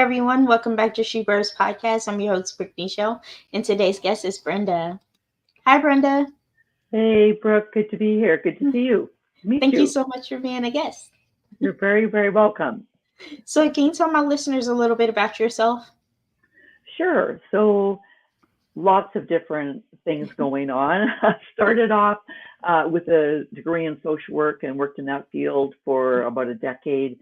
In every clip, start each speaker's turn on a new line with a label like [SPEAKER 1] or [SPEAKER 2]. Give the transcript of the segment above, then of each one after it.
[SPEAKER 1] everyone. Welcome back to She Birds Podcast. I'm your host, Brittany Show, and today's guest is Brenda. Hi, Brenda.
[SPEAKER 2] Hey, Brooke, good to be here. Good to see you. Meet
[SPEAKER 1] Thank you
[SPEAKER 2] you.
[SPEAKER 1] so much for being a guest.
[SPEAKER 2] You're very, very welcome.
[SPEAKER 1] So, can you tell my listeners a little bit about yourself?
[SPEAKER 2] Sure. So, lots of different things going on. I started off with a degree in social work and worked in that field for about a decade.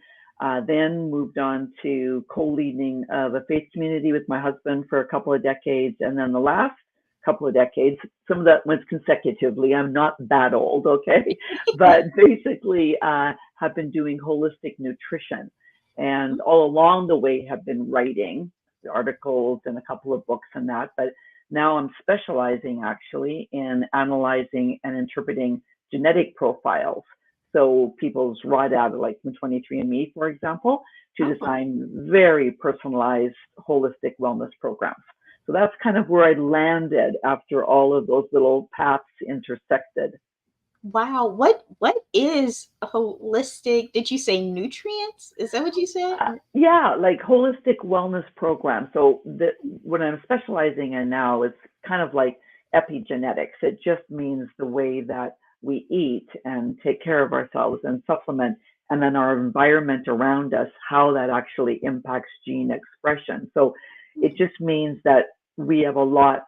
[SPEAKER 2] Then moved on to co-leading of a faith community with my husband for a couple of decades. And then the last couple of decades, some of that went consecutively. I'm not that old, okay? But basically, have been doing holistic nutrition. And all along the way have been writing articles and a couple of books and that. But now I'm specializing actually in analyzing and interpreting genetic profiles. So people's raw data, like from 23andMe, for example, to
[SPEAKER 1] Oh,
[SPEAKER 2] design very personalized holistic wellness programs. So that's kind of where I landed after all of those little paths intersected.
[SPEAKER 1] wow. What is holistic? Did you say nutrients? Is that what you said?
[SPEAKER 2] Yeah, like holistic wellness program. So what I'm specializing in now is kind of like epigenetics. It just means the way that we eat and take care of ourselves and supplement, and then our environment around us, how that actually impacts gene expression. So it just means that we have a lot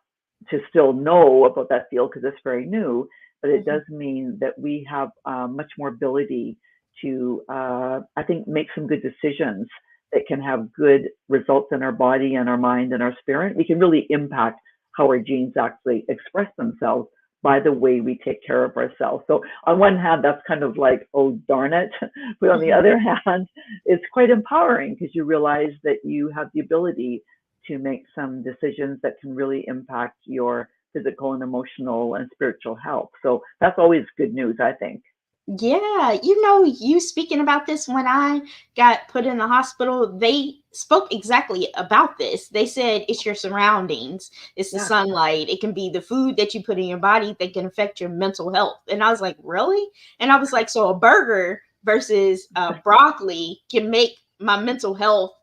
[SPEAKER 2] to still know about that field because it's very new, but it
[SPEAKER 1] Mhm.
[SPEAKER 2] does mean that we have much more ability to, I think, make some good decisions that can have good results in our body and our mind and our spirit. We can really impact how our genes actually express themselves by the way we take care of ourselves. So on one hand, that's kind of like, oh, darn it. But on the
[SPEAKER 1] Mhm.
[SPEAKER 2] other hand, it's quite empowering because you realize that you have the ability to make some decisions that can really impact your physical and emotional and spiritual health. So that's always good news, I think.
[SPEAKER 1] Yeah, you speaking about this when I got put in the hospital, they spoke exactly about this. They said it's your surroundings, it's the
[SPEAKER 2] Yeah.
[SPEAKER 1] sunlight, it can be the food that you put in your body that can affect your mental health. And I was like, really? And I was like, so a burger versus broccoli can make my mental health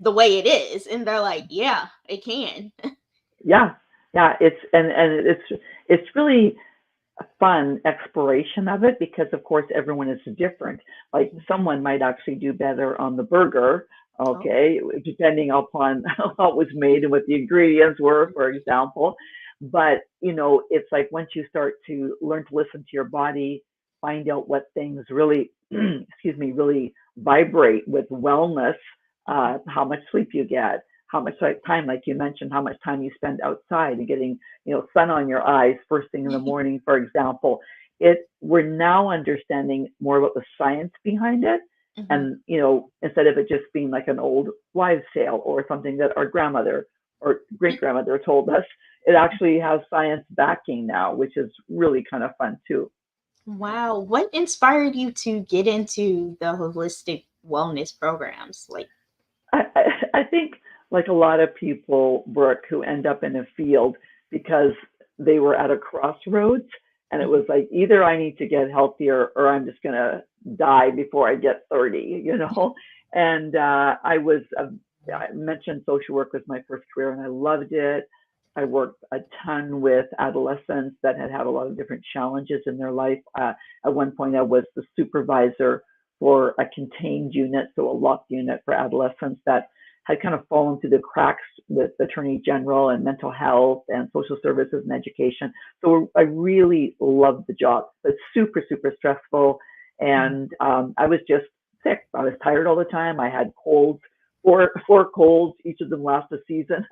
[SPEAKER 1] the way it is. And they're like, yeah, it can.
[SPEAKER 2] Yeah. Yeah. It's really a fun exploration of it because of course everyone is different. Like someone might actually do better on the burger,
[SPEAKER 1] Oh.
[SPEAKER 2] okay, depending upon how it was made and what the ingredients were, for example. But it's like once you start to learn to listen to your body, find out what things really excuse me, really vibrate with wellness, how much sleep you get, how much time, like you mentioned, how much time you spend outside and getting sun on your eyes first thing in the morning, for example. We're now understanding more about the science behind it.
[SPEAKER 1] Mhm.
[SPEAKER 2] And, instead of it just being like an old wives' tale or something that our grandmother or great grandmother told us, it actually has science backing now, which is really kind of fun too.
[SPEAKER 1] Wow. What inspired you to get into the holistic wellness programs? Like,
[SPEAKER 2] I think, like a lot of people, Brooke, who end up in a field because they were at a crossroads and it
[SPEAKER 1] mhm.
[SPEAKER 2] was like either I need to get healthier or I'm just gonna die before I get 30. And I mentioned social work was my first career and I loved it. I worked a ton with adolescents that had a lot of different challenges in their life. At one point, I was the supervisor for a contained unit, so a locked unit for adolescents that had kind of fallen through the cracks with the Attorney General and mental health and social services and education. So I really loved the job. It's super, super stressful.
[SPEAKER 1] Mhm.
[SPEAKER 2] And I was just sick. I was tired all the time. I had colds, four colds, each of them last a season.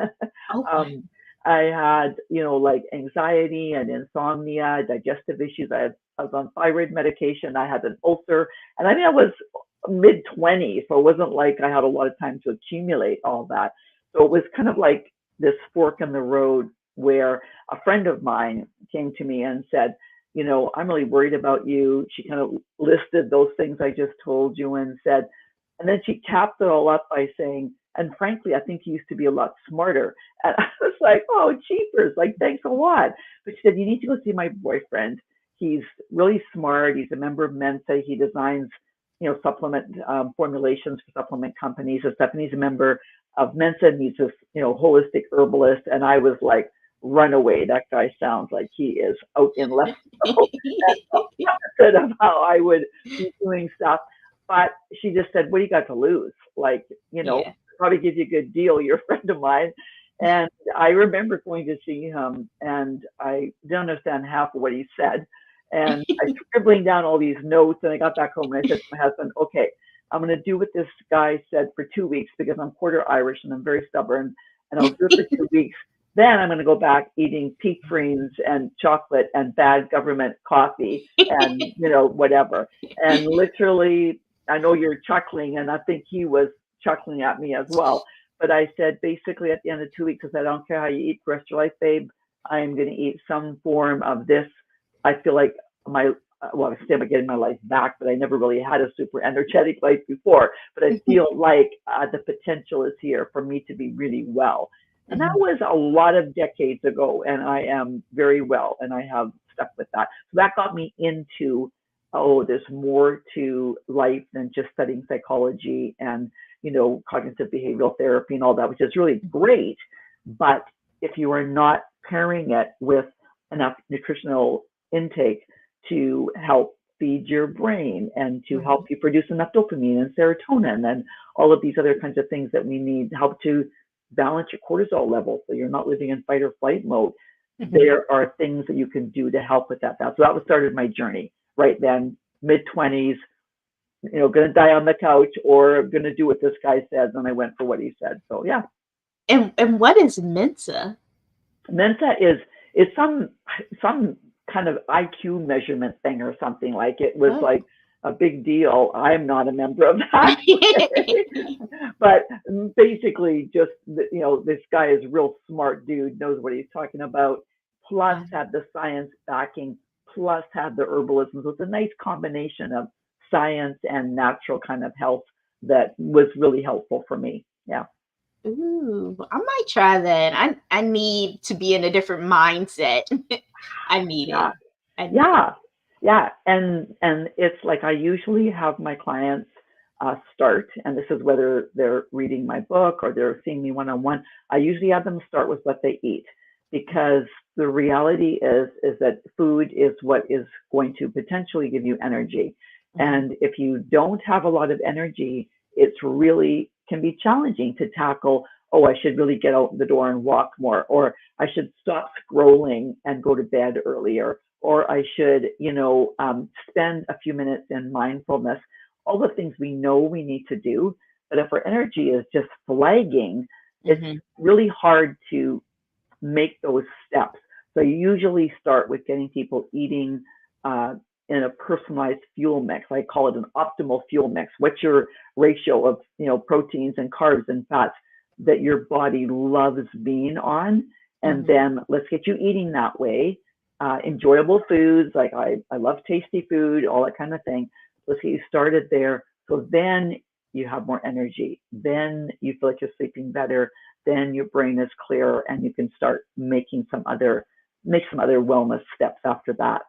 [SPEAKER 1] Oh my.
[SPEAKER 2] um, I had, like anxiety and insomnia, digestive issues. I was on thyroid medication. I had an ulcer. And I mean, I was mid 20s, so it wasn't like I had a lot of time to accumulate all that. So it was kind of like this fork in the road where a friend of mine came to me and said, I'm really worried about you. She kind of listed those things I just told you and said, and then she capped it all up by saying, and frankly, I think you used to be a lot smarter. And I was like, oh, cheapers, like, thanks a lot. But she said, you need to go see my boyfriend. He's really smart. He's a member of Mensa. He designs supplement formulations for supplement companies. So Stephanie's a member of Mensa, and he's this, holistic herbalist. And I was like, run away. That guy sounds like he is out in left field. That's of how I would be doing stuff. But she just said, what do you got to lose? Like,
[SPEAKER 1] Yeah.
[SPEAKER 2] probably give you a good deal. You're a friend of mine. And I remember going to see him, and I didn't understand half of what he said. And I scribbling down all these notes, and I got back home and I said to my husband, okay, I'm going to do what this guy said for 2 weeks because I'm quarter Irish and I'm very stubborn, and I'll do it for 2 weeks. Then I'm going to go back eating peak greens and chocolate and bad government coffee and, whatever. And literally, I know you're chuckling, and I think he was chuckling at me as well. But I said, basically, at the end of 2 weeks, I said, I don't care how you eat for the rest of your life, babe. I am going to eat some form of this. I feel like I still am getting my life back, but I never really had a super energetic life before. But I feel like the potential is here for me to be really well. And that was a lot of decades ago, and I am very well, and I have stuck with that. So that got me into, there's more to life than just studying psychology and, cognitive behavioral therapy and all that, which is really great. But if you are not pairing it with enough nutritional intake to help feed your brain and to help you produce enough dopamine and serotonin and all of these other kinds of things that we need, help to balance your cortisol level so you're not living in fight or flight mode. There are things that you can do to help with that. So that was started my journey right then, mid-20s, going to die on the couch or going to do what this guy says. And I went for what he said. So yeah.
[SPEAKER 1] And what is Mensa?
[SPEAKER 2] Mensa is some kind of IQ measurement thing or something. Like it was like a big deal. I'm not a member of that. But basically just, this guy is a real smart dude, knows what he's talking about, plus had the science backing, plus had the herbalism. So it's a nice combination of science and natural kind of health that was really helpful for me. Yeah.
[SPEAKER 1] Ooh, I might try that. I need to be in a different mindset. I need
[SPEAKER 2] Yeah.
[SPEAKER 1] it.
[SPEAKER 2] Yeah. And it's like I usually have my clients start, and this is whether they're reading my book or they're seeing me one-on-one. I usually have them start with what they eat, because the reality is that food is what is going to potentially give you energy. And if you don't have a lot of energy, it's really can be challenging to tackle, I should really get out the door and walk more, or I should stop scrolling and go to bed earlier, or I should, spend a few minutes in mindfulness, all the things we know we need to do. But if our energy is just flagging, it's really hard to make those steps. So you usually start with getting people eating in a personalized fuel mix. I call it an optimal fuel mix. What's your ratio of, proteins and carbs and fats that your body loves being on? And then let's get you eating that way. Enjoyable foods, like I love tasty food, all that kind of thing. Let's get you started there. So then you have more energy. Then you feel like you're sleeping better. Then your brain is clearer, and you can start make some other wellness steps after that.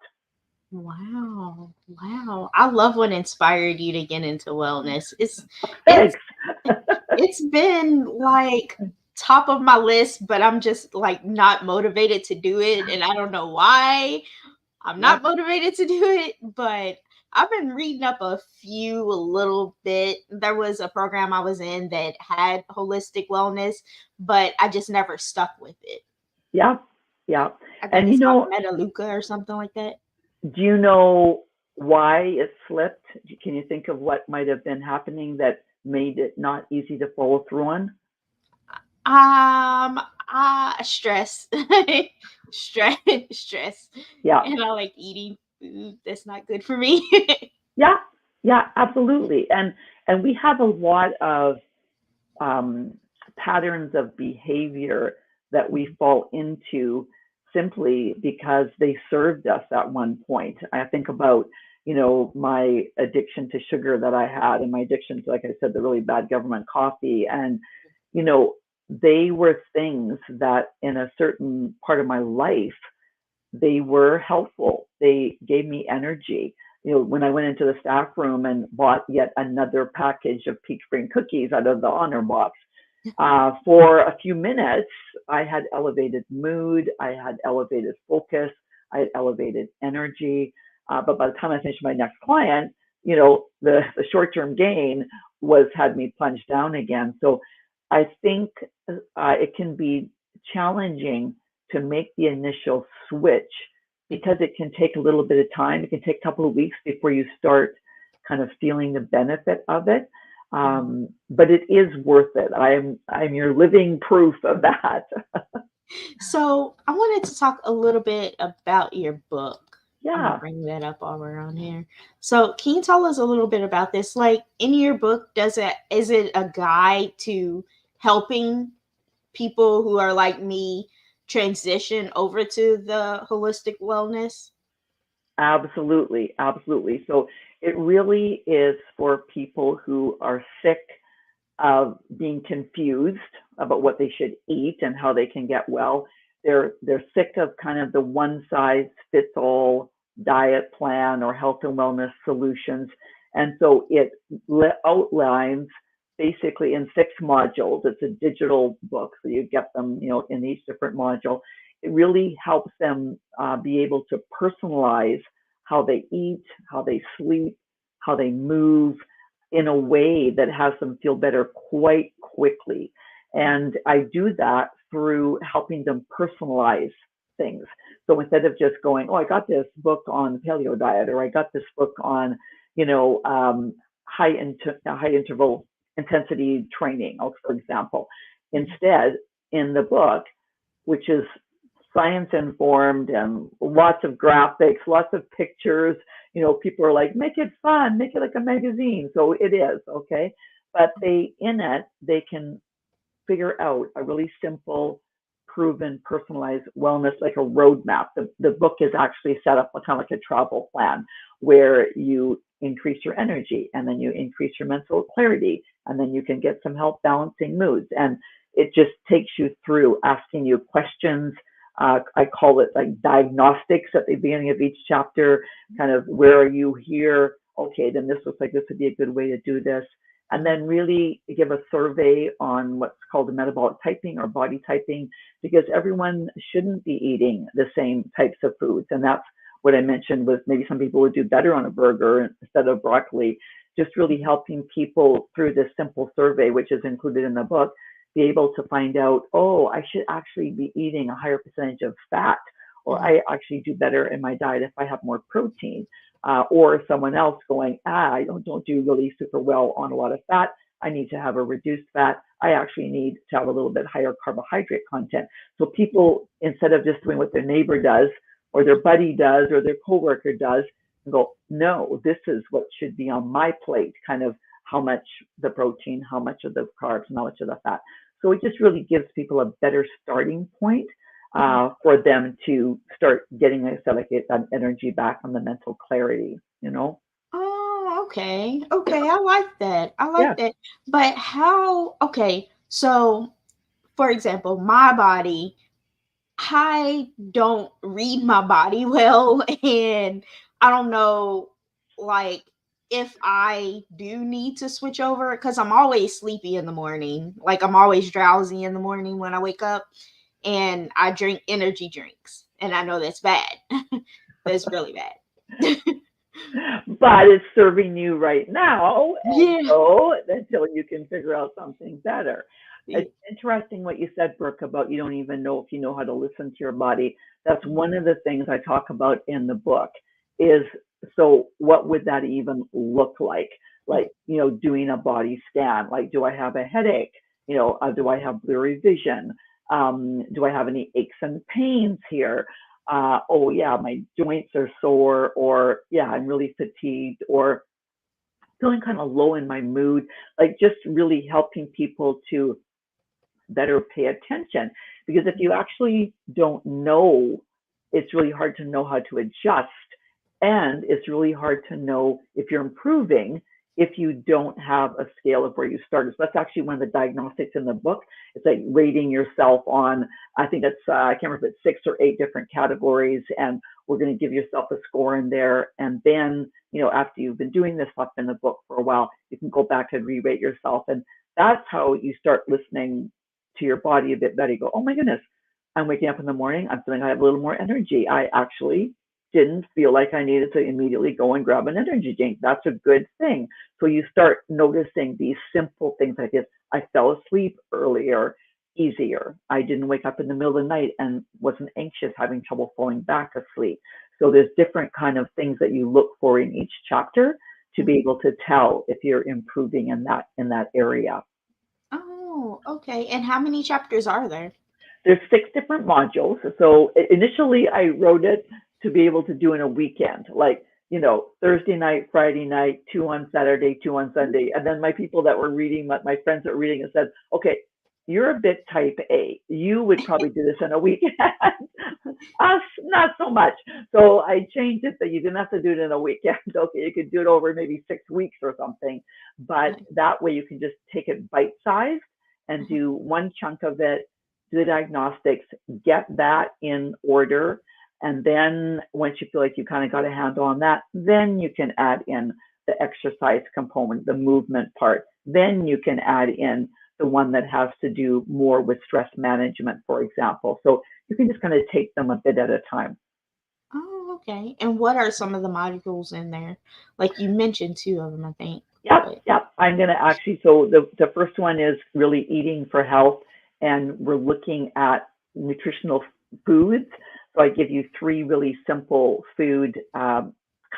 [SPEAKER 1] Wow. I love what inspired you to get into wellness.
[SPEAKER 2] Thanks.
[SPEAKER 1] It's been like top of my list, but I'm just like not motivated to do it. And I don't know why I'm not motivated to do it, but I've been reading up a little bit. There was a program I was in that had holistic wellness, but I just never stuck with it.
[SPEAKER 2] Yeah.
[SPEAKER 1] I think
[SPEAKER 2] And
[SPEAKER 1] it's called Metaluca or something like that.
[SPEAKER 2] Do you know why it slipped? Can you think of what might have been happening that made it not easy to follow through on?
[SPEAKER 1] Stress. Stress.
[SPEAKER 2] Yeah.
[SPEAKER 1] And I like eating food that's not good for me.
[SPEAKER 2] Yeah, absolutely. And we have a lot of patterns of behavior that we fall into simply because they served us at one point. I think about, my addiction to sugar that I had, and my addiction to, like I said, the really bad government coffee. And, they were things that in a certain part of my life, they were helpful. They gave me energy. when I went into the staff room and bought yet another package of peach spring cookies out of the honor box, for a few minutes, I had elevated mood, I had elevated focus, I had elevated energy. But by the time I finished my next client, the short-term gain had me plunged down again. So I think it can be challenging to make the initial switch because it can take a little bit of time. It can take a couple of weeks before you start kind of feeling the benefit of it. But it is worth it. I'm your living proof of that.
[SPEAKER 1] So I wanted to talk a little bit about your book. I'm gonna
[SPEAKER 2] Yeah,
[SPEAKER 1] bring that up while we're on here. So can you tell us a little bit about this? Like in your book, is it a guide to helping people who are like me transition over to the holistic wellness?
[SPEAKER 2] absolutely, absolutely. So it really is for people who are sick of being confused about what they should eat and how they can get well. They're sick of kind of the one size fits all diet plan or health and wellness solutions. And so it outlines basically in 6 modules. It's a digital book, so you get them, in each different module. It really helps them be able to personalize how they eat, how they sleep, how they move, in a way that has them feel better quite quickly. And I do that through helping them personalize things. So instead of just going, oh, I got this book on paleo diet, or I got this book on, high interval intensity training, for example. Instead, in the book, which is science informed and lots of graphics, lots of pictures. People are like, make it fun, make it like a magazine. So it is, okay? But in it, they can figure out a really simple, proven, personalized wellness, like a roadmap. The book is actually set up kind of like a travel plan where you increase your energy and then you increase your mental clarity and then you can get some help balancing moods. And it just takes you through asking you questions. I call it like diagnostics at the beginning of each chapter, kind of where are you here? Okay, then this looks like this would be a good way to do this. And then really give a survey on what's called the metabolic typing or body typing, because everyone shouldn't be eating the same types of foods. And that's what I mentioned was maybe some people would do better on a burger instead of broccoli, just really helping people through this simple survey, which is included in the book, be able to find out, oh, I should actually be eating a higher percentage of fat, or I actually do better in my diet if I have more protein. Or someone else going, I don't do really super well on a lot of fat. I need to have a reduced fat. I actually need to have a little bit higher carbohydrate content. So people, instead of just doing what their neighbor does, or their buddy does, or their coworker does, and go, no, this is what should be on my plate, kind of how much the protein, how much of the carbs, and how much of the fat. So it just really gives people a better starting point for them to start getting, like I said, like that energy back on the mental clarity.
[SPEAKER 1] Oh, okay. Okay, I like that. I
[SPEAKER 2] Yeah.
[SPEAKER 1] like that. But how, okay, so for example, my body, I don't read my body well, and I don't know, like, if I do need to switch over because I'm always sleepy in the morning. Like, I'm always drowsy in the morning when I wake up, and I drink energy drinks, and I know that's bad. That's really bad.
[SPEAKER 2] But it's serving you right now. And
[SPEAKER 1] Yeah.
[SPEAKER 2] so until you can figure out something better.
[SPEAKER 1] Yeah.
[SPEAKER 2] It's interesting what you said, Brooke, about you don't even know if you know how to listen to your body. That's one of the things I talk about in the book is, so what would that even look like? Like, doing a body scan. Like, do I have a headache? Do I have blurry vision? Do I have any aches and pains here? Oh yeah, my joints are sore, or yeah, I'm really fatigued, or feeling kind of low in my mood. Like, just really helping people to better pay attention. Because if you actually don't know, it's really hard to know how to adjust. And it's really hard to know if you're improving if you don't have a scale of where you started. So that's actually one of the diagnostics in the book. It's like rating yourself on, I think it's, I can't remember if it's 6 or 8 different categories. And we're going to give yourself a score in there. And then, after you've been doing this stuff in the book for a while, you can go back and re-rate yourself. And that's how you start listening to your body a bit better. You go, oh my goodness, I'm waking up in the morning, I'm feeling I have a little more energy. I actually didn't feel like I needed to immediately go and grab an energy drink. That's a good thing. So you start noticing these simple things like this. I fell asleep earlier, easier. I didn't wake up in the middle of the night and wasn't anxious, having trouble falling back asleep. So there's different kind of things that you look for in each chapter to be able to tell if you're improving in that area.
[SPEAKER 1] Oh, okay. And how many chapters are there?
[SPEAKER 2] There's 6 different modules. So initially I wrote it to be able to do in a weekend, like, Thursday night, Friday night, 2 on Saturday, 2 on Sunday. And then my people that were reading, my friends that were reading it said, okay, you're a bit type A. You would probably do this in a weekend. Us, not so much. So I changed it that you didn't have to do it in a weekend. Okay, you could do it over maybe 6 weeks or something. But that way you can just take it bite-sized and do one chunk of it, do the diagnostics, get that in order. And then once you feel like you kind of got a handle on that, then you can add in the exercise component, the movement part. Then you can add in the one that has to do more with stress management, for example. So you can just kind of take them a bit at a time.
[SPEAKER 1] Oh, okay. And what are some of the modules in there? Like you mentioned two of them, I think.
[SPEAKER 2] Yep. I'm going to actually, so the first one is really eating for health, and we're looking at nutritional foods. So I give you 3 really simple food kind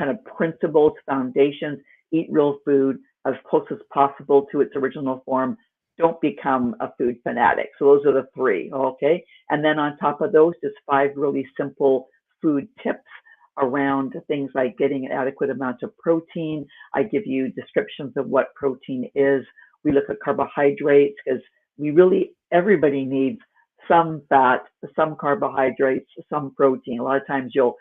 [SPEAKER 2] of principles, foundations. Eat real food as close as possible to its original form. Don't become a food fanatic. So those are the 3, okay? And then on top of those, just 5 really simple food tips around things like getting an adequate amount of protein. I give you descriptions of what protein is. We look at carbohydrates because everybody needs some fat, some carbohydrates, some protein. A lot of times you'll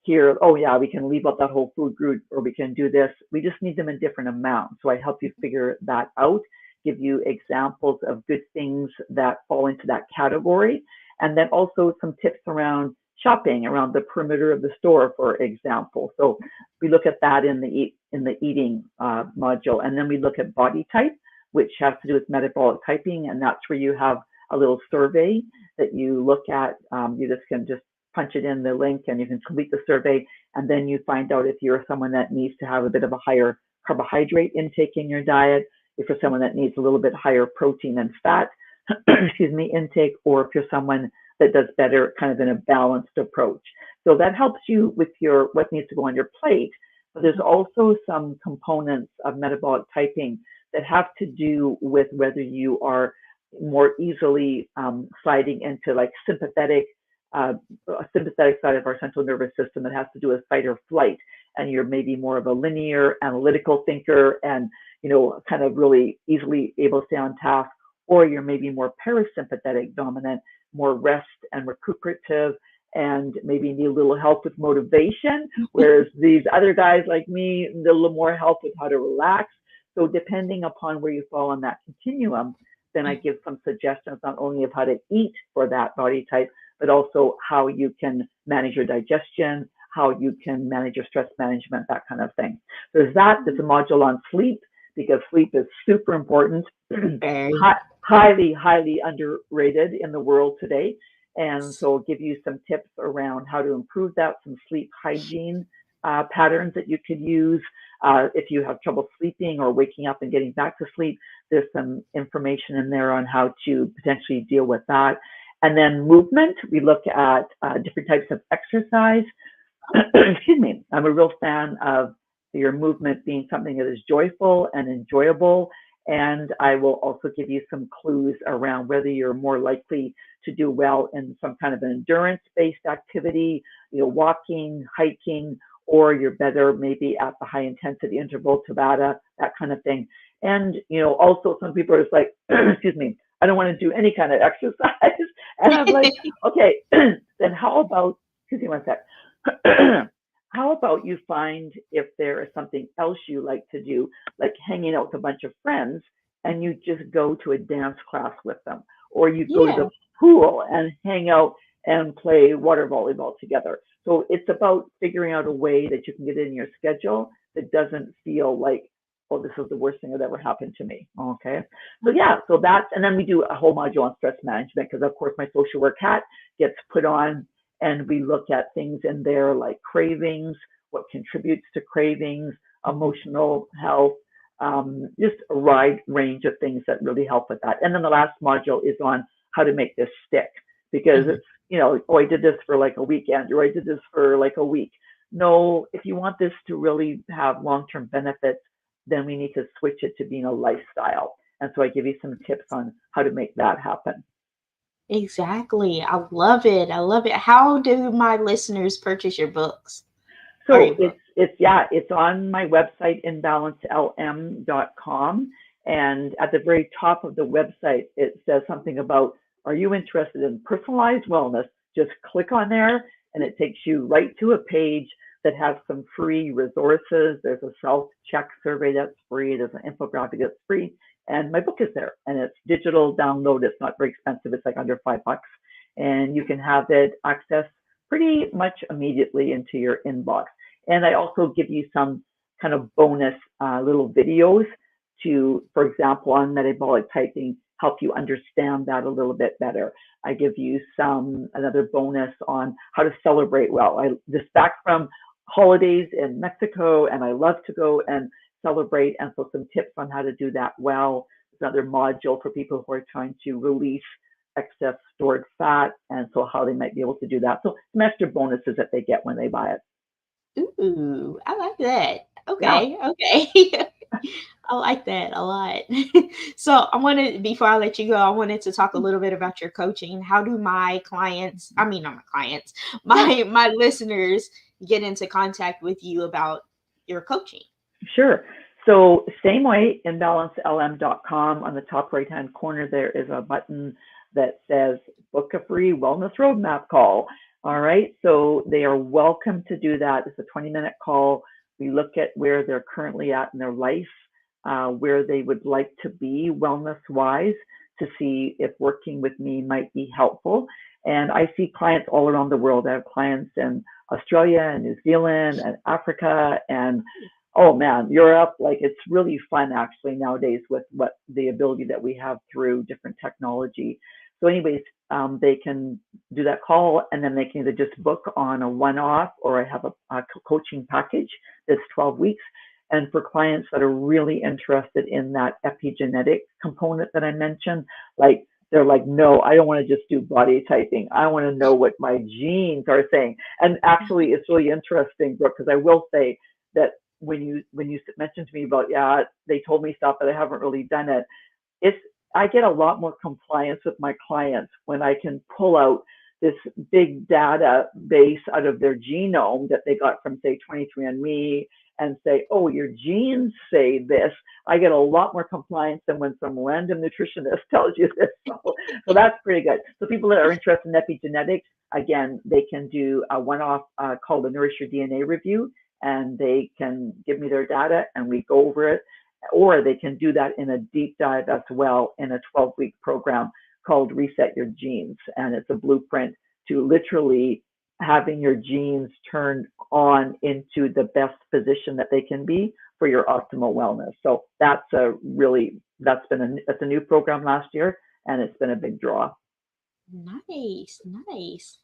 [SPEAKER 2] hear, oh yeah, we can leave out that whole food group, or we can do this. We just need them in different amounts. So I help you figure that out, give you examples of good things that fall into that category, and then also some tips around shopping around the perimeter of the store, for example. So we look at that in the eating module, and then we look at body type, which has to do with metabolic typing, and that's where you have a little survey that you look at. You just can punch it in the link, and you can complete the survey, and then you find out if you're someone that needs to have a bit of a higher carbohydrate intake in your diet, if you're someone that needs a little bit higher protein and fat, intake, or if you're someone that does better kind of in a balanced approach. So that helps you with what needs to go on your plate. But there's also some components of metabolic typing that have to do with whether you are more easily sliding into like sympathetic side of our central nervous system that has to do with fight or flight, and you're maybe more of a linear analytical thinker and kind of really easily able to stay on task, or you're maybe more parasympathetic dominant, more rest and recuperative, and maybe need a little help with motivation, whereas these other guys like me need a little more help with how to relax. So depending upon where you fall on that continuum, then I give some suggestions not only of how to eat for that body type, but also how you can manage your digestion, how you can manage your stress management, that kind of thing. There's that. There's a module on sleep, because sleep is super important, highly, highly underrated in the world today. And so I'll give you some tips around how to improve that, some sleep hygiene patterns that you could use. If you have trouble sleeping or waking up and getting back to sleep, there's some information in there on how to potentially deal with that. And then movement, we look at different types of exercise. Excuse me, I'm a real fan of your movement being something that is joyful and enjoyable. And I will also give you some clues around whether you're more likely to do well in some kind of an endurance-based activity, walking, hiking, or you're better maybe at the high intensity interval Tabata, that kind of thing. And, also some people are just like, excuse me, I don't want to do any kind of exercise. And I'm like, okay, then how about, excuse me one sec. How about you find if there is something else you like to do, like hanging out with a bunch of friends, and you just go to a dance class with them, or you go to the pool and hang out and play water volleyball together. So it's about figuring out a way that you can get in your schedule that doesn't feel like, oh, this is the worst thing that ever happened to me. Okay. So yeah, so that's, and then we do a whole module on stress management because of course my social work hat gets put on, and we look at things in there like cravings, what contributes to cravings, emotional health, just a wide range of things that really help with that. And then the last module is on how to make this stick, because
[SPEAKER 1] Mhm.
[SPEAKER 2] it's, oh, I did this for like a weekend, or I did this for like a week. No, if you want this to really have long-term benefits, then we need to switch it to being a lifestyle. And so I give you some tips on how to make that happen.
[SPEAKER 1] Exactly. I love it. I love it. How do my listeners purchase your books or
[SPEAKER 2] So
[SPEAKER 1] your book?
[SPEAKER 2] it's on my website, imbalancedlm.com. And at the very top of the website, it says something about, are you interested in personalized wellness? Just click on there and it takes you right to a page that has some free resources. There's a self-check survey that's free. There's an infographic that's free. And my book is there, and it's digital download. It's not very expensive. It's like under $5. And you can have it accessed pretty much immediately into your inbox. And I also give you some kind of bonus little videos to, for example, on metabolic typing, help you understand that a little bit better. I give you another bonus on how to celebrate well. I just back from holidays in Mexico, and I love to go and celebrate, and so some tips on how to do that well. There's another module for people who are trying to release excess stored fat, and so how they might be able to do that. So some extra bonuses that they get when they buy it.
[SPEAKER 1] Ooh, I like that.
[SPEAKER 2] Yeah,
[SPEAKER 1] Okay, okay. I like that a lot. So I wanted, before I let you go, I wanted to talk a little bit about your coaching. How do my clients, I mean not my clients,
[SPEAKER 2] yeah,
[SPEAKER 1] my listeners get into contact with you about your coaching?
[SPEAKER 2] sure. So same way, imbalancedlm.com. On the top right-hand corner, there is a button that says book a free wellness roadmap call. All right, so they are welcome to do that. It's a 20-minute call. We look at where they're currently at in their life, where they would like to be wellness-wise, to see if working with me might be helpful. And I see clients all around the world. I have clients in Australia and New Zealand and Africa and, oh man, Europe. Like, it's really fun actually nowadays with what the ability that we have through different technology. So anyways, they can do that call, and then they can either just book on a one-off, or I have a coaching package that's 12 weeks. And for clients that are really interested in that epigenetic component that I mentioned, like, they're like, no, I don't want to just do body typing. I want to know what my genes are saying. And actually, it's really interesting, Brooke, because I will say that when you mentioned to me about, yeah, they told me stuff, but I haven't really done it. It's I get a lot more compliance with my clients when I can pull out this big database out of their genome that they got from, say, 23andMe, and say, oh, your genes say this. I get a lot more compliance than when some random nutritionist tells you this. So that's pretty good. So people that are interested in epigenetics, again, they can do a one-off called the Nourish Your DNA review, and they can give me their data and we go over it, or they can do that in a deep dive as well in a 12-week program called Reset Your Genes. And it's a blueprint to literally having your genes turned on into the best position that they can be for your optimal wellness. So that's a new program last year, and it's been a big draw.
[SPEAKER 1] Nice, nice.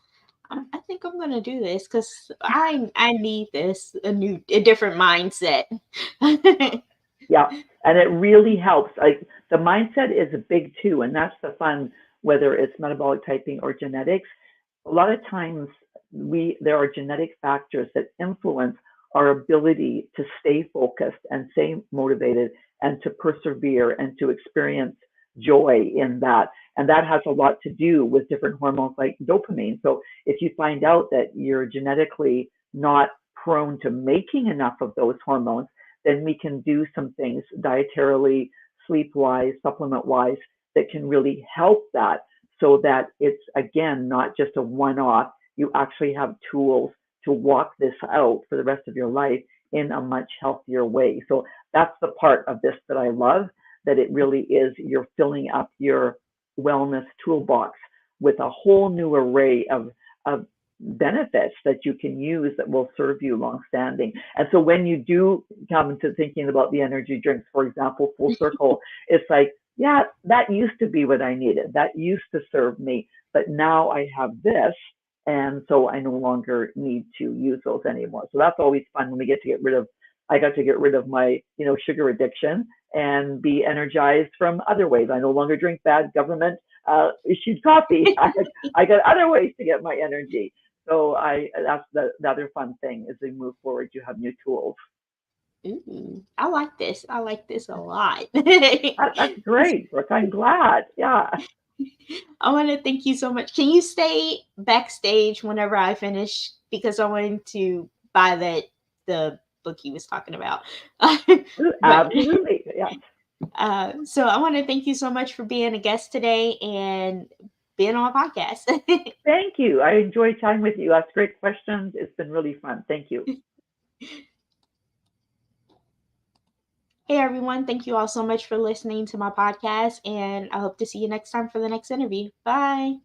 [SPEAKER 1] I think I'm gonna do this because I need this, a different mindset.
[SPEAKER 2] Yeah, and it really helps. Like, the mindset is a big too, and that's the fun, whether it's metabolic typing or genetics. A lot of times there are genetic factors that influence our ability to stay focused and stay motivated and to persevere and to experience joy in that. And that has a lot to do with different hormones like dopamine. So if you find out that you're genetically not prone to making enough of those hormones, then we can do some things dietarily, sleep wise, supplement wise, that can really help that, so that it's, again, not just a one off. You actually have tools to walk this out for the rest of your life in a much healthier way. So that's the part of this that I love, that it really is, you're filling up your wellness toolbox with a whole new array of benefits that you can use that will serve you long standing. And so when you do come into thinking about the energy drinks, for example, full circle, it's like, yeah, that used to be what I needed. That used to serve me, but now I have this. And so I no longer need to use those anymore. So that's always fun when we get to get rid of, I got to get rid of my, sugar addiction and be energized from other ways. I no longer drink bad government issued coffee. I got other ways to get my energy. So that's the other fun thing as we move forward. You have new tools.
[SPEAKER 1] Ooh, I like this. I like this a lot.
[SPEAKER 2] That's great, Brooke. I'm glad. Yeah.
[SPEAKER 1] I want to thank you so much. Can you stay backstage whenever I finish? Because I wanted to buy the book he was talking about. But
[SPEAKER 2] Absolutely. Yeah.
[SPEAKER 1] so I want to thank you so much for being a guest today and being on my podcast.
[SPEAKER 2] Thank you. I enjoyed chatting with you. That's great questions. It's been really fun. Thank you.
[SPEAKER 1] Hey everyone, thank you all so much for listening to my podcast, and I hope to see you next time for the next interview. Bye.